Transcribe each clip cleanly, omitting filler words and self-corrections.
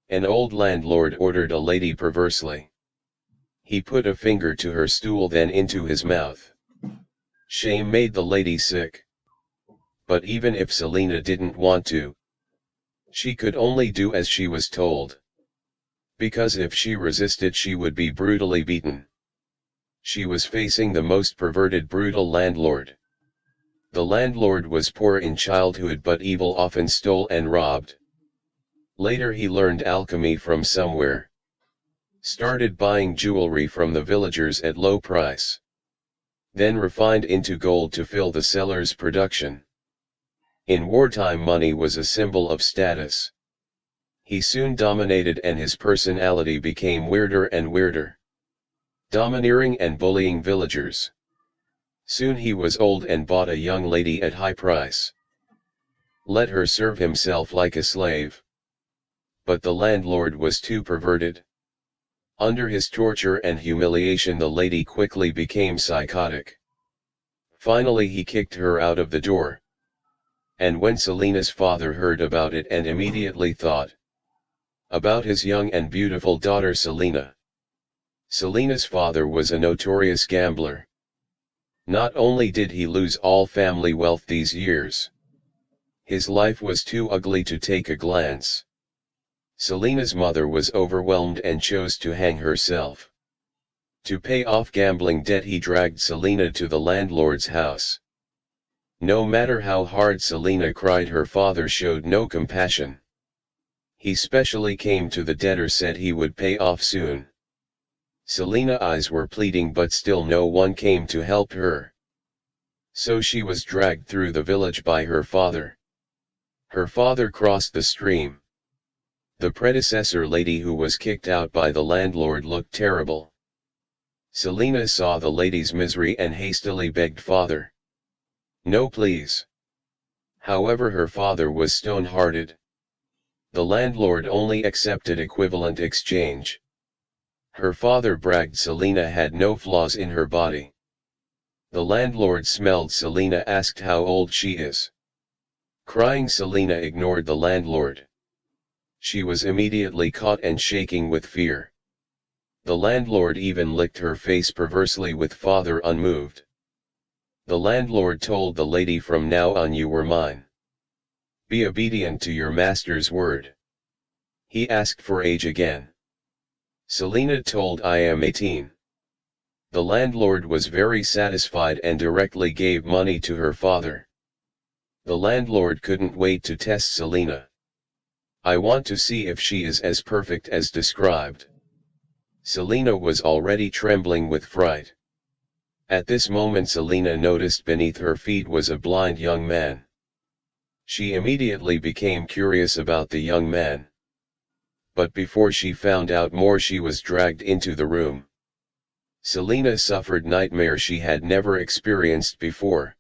An old landlord ordered a lady perversely. He put a finger to her stool, then into his mouth. Shame made the lady sick. But even if Selena didn't want to, she could only do as she was told. Because if she resisted, she would be brutally beaten. She was facing the most perverted, brutal landlord. The landlord was poor in childhood, but evil, often stole and robbed. Later he learned alchemy from somewhere. Started buying jewelry from the villagers at low price. Then refined into gold to fill the cellar's production. In wartime, money was a symbol of status. He soon dominated, and his personality became weirder and weirder. Domineering and bullying villagers. Soon he was old and bought a young lady at high price. Let her serve himself like a slave. But the landlord was too perverted. Under his torture and humiliation, the lady quickly became psychotic. Finally he kicked her out of the door. And when Selena's father heard about it, and immediately thought about his young and beautiful daughter Selena. Selena's father was a notorious gambler. Not only did he lose all family wealth these years, his life was too ugly to take a glance. Selena's mother was overwhelmed and chose to hang herself. To pay off gambling debt, he dragged Selena to the landlord's house. No matter how hard Selena cried, her father showed no compassion. He specially came to the debtor, said he would pay off soon. Selena's eyes were pleading, but still no one came to help her. So she was dragged through the village by her father. Her father crossed the stream. The predecessor lady who was kicked out by the landlord looked terrible. Selena saw the lady's misery and hastily begged, "Father, no, please." However, her father was stone-hearted. The landlord only accepted equivalent exchange. Her father bragged Selena had no flaws in her body. The landlord smelled Selena, asked how old she is. Crying, Selena ignored the landlord. She was immediately caught and shaking with fear. The landlord even licked her face perversely, with father unmoved. The landlord told the lady, "From now on you were mine. Be obedient to your master's word." He asked for age again. Selena told, "I am 18. The landlord was very satisfied and directly gave money to her father. The landlord couldn't wait to test Selena. "I want to see if she is as perfect as described." Selena was already trembling with fright. At this moment Selena noticed beneath her feet was a blind young man. She immediately became curious about the young man. But before she found out more, she was dragged into the room. Selena suffered nightmares she had never experienced before.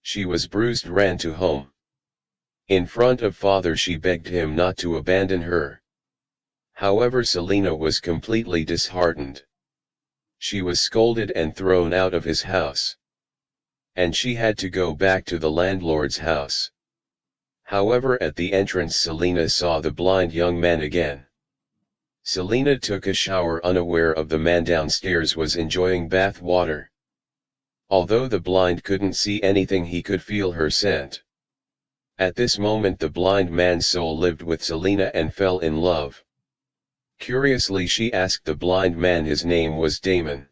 She was bruised, ran to home. In front of father she begged him not to abandon her. However, Selena was completely disheartened. She was scolded and thrown out of his house. And she had to go back to the landlord's house. However, at the entrance Selena saw the blind young man again. Selena took a shower, unaware of the man downstairs was enjoying bath water. Although the blind couldn't see anything, he could feel her scent. At this moment the blind man's soul lived with Selena and fell in love. Curiously, she asked the blind man. His name was Damon.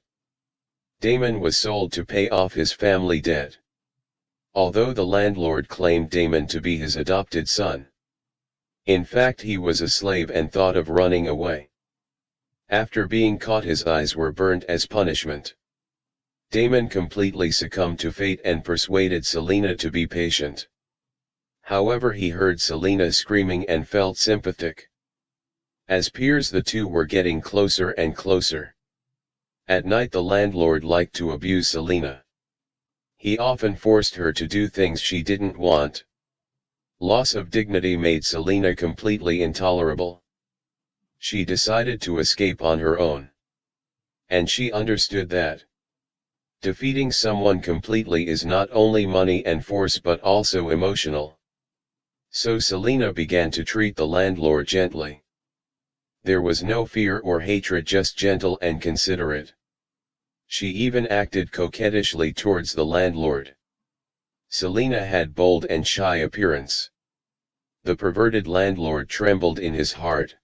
Damon was sold to pay off his family debt. Although the landlord claimed Damon to be his adopted son. In fact, he was a slave and thought of running away. After being caught, his eyes were burnt as punishment. Damon completely succumbed to fate and persuaded Selena to be patient. However, he heard Selena screaming and felt sympathetic. As peers, the two were getting closer and closer. At night the landlord liked to abuse Selena. He often forced her to do things she didn't want. Loss of dignity made Selena completely intolerable. She decided to escape on her own. And she understood that defeating someone completely is not only money and force but also emotional. So Selena began to treat the landlord gently. There was no fear or hatred, just gentle and considerate. She even acted coquettishly towards the landlord. Selena had bold and shy appearance. The perverted landlord trembled in his heart.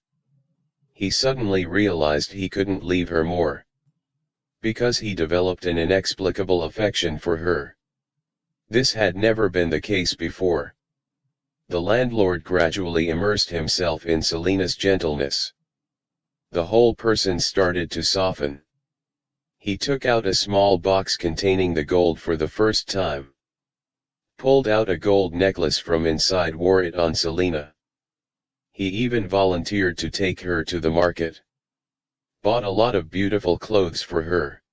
He suddenly realized he couldn't leave her more, because he developed an inexplicable affection for her. This had never been the case before. The landlord gradually immersed himself in Selena's gentleness. The whole person started to soften. He took out a small box containing the gold for the first time. Pulled out a gold necklace from inside, wore it on Selena. He even volunteered to take her to the market. Bought a lot of beautiful clothes for her.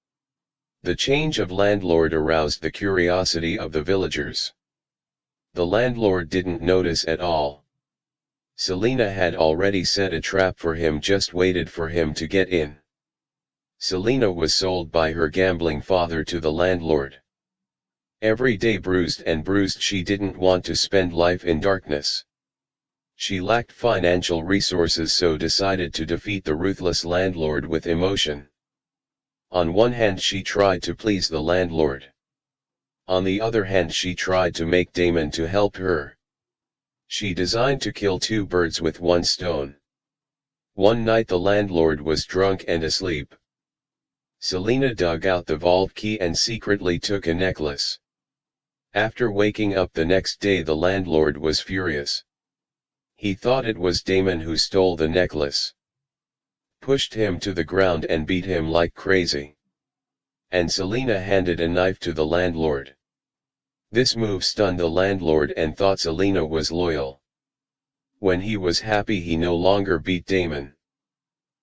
The change of landlord aroused the curiosity of the villagers. The landlord didn't notice at all. Selena had already set a trap for him, just waited for him to get in. Selena was sold by her gambling father to the landlord. Every day bruised and bruised, she didn't want to spend life in darkness. She lacked financial resources, so decided to defeat the ruthless landlord with emotion. On one hand, she tried to please the landlord. On the other hand, she tried to make Damon to help her. She designed to kill two birds with one stone. One night the landlord was drunk and asleep. Selena dug out the vault key and secretly took a necklace. After waking up the next day, the landlord was furious. He thought it was Damon who stole the necklace. Pushed him to the ground and beat him like crazy. And Selena handed a knife to the landlord. This move stunned the landlord and thought Selena was loyal. When he was happy, he no longer beat Damon.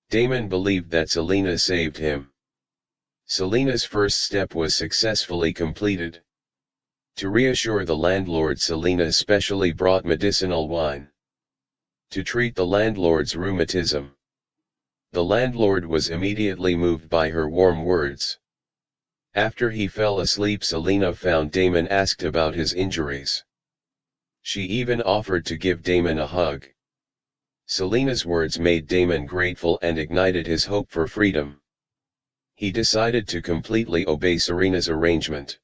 Damon believed that Selena saved him. Selena's first step was successfully completed. To reassure the landlord, Selena specially brought medicinal wine to treat the landlord's rheumatism. The landlord was immediately moved by her warm words. After he fell asleep, Selena found Damon, asked about his injuries. She even offered to give Damon a hug. Selena's words made Damon grateful and ignited his hope for freedom. He decided to completely obey Serena's arrangement.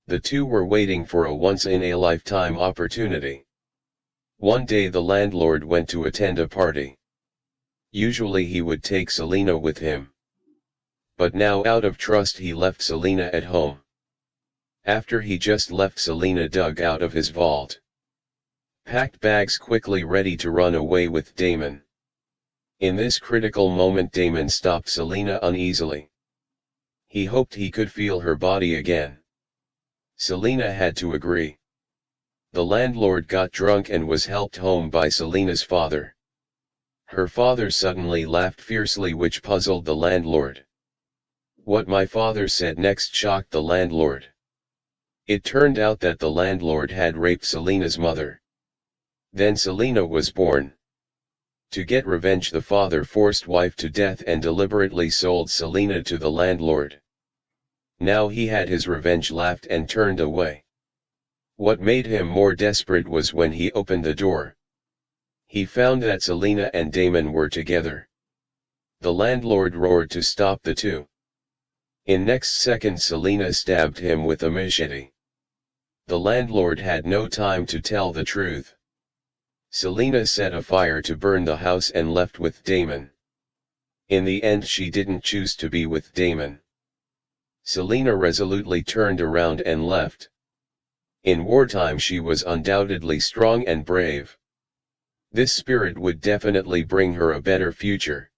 The two were waiting for a once-in-a-lifetime opportunity. One day the landlord went to attend a party. Usually he would take Selena with him. But now, out of trust, he left Selena at home. After he just left, Selena dug out of his vault. Packed bags quickly, ready to run away with Damon. In this critical moment, Damon stopped Selena uneasily. He hoped he could feel her body again. Selena had to agree. The landlord got drunk and was helped home by Selena's father. Her father suddenly laughed fiercely, which puzzled the landlord. What my father said next shocked the landlord. It turned out that the landlord had raped Selena's mother. Then Selena was born. To get revenge, the father forced wife to death and deliberately sold Selena to the landlord. Now he had his revenge, laughed and turned away. What made him more desperate was when he opened the door. He found that Selena and Damon were together. The landlord roared to stop the two. In next second, Selena stabbed him with a machete. The landlord had no time to tell the truth. Selena set a fire to burn the house and left with Damon. In the end, she didn't choose to be with Damon. Selena resolutely turned around and left. In wartime, she was undoubtedly strong and brave. This spirit would definitely bring her a better future.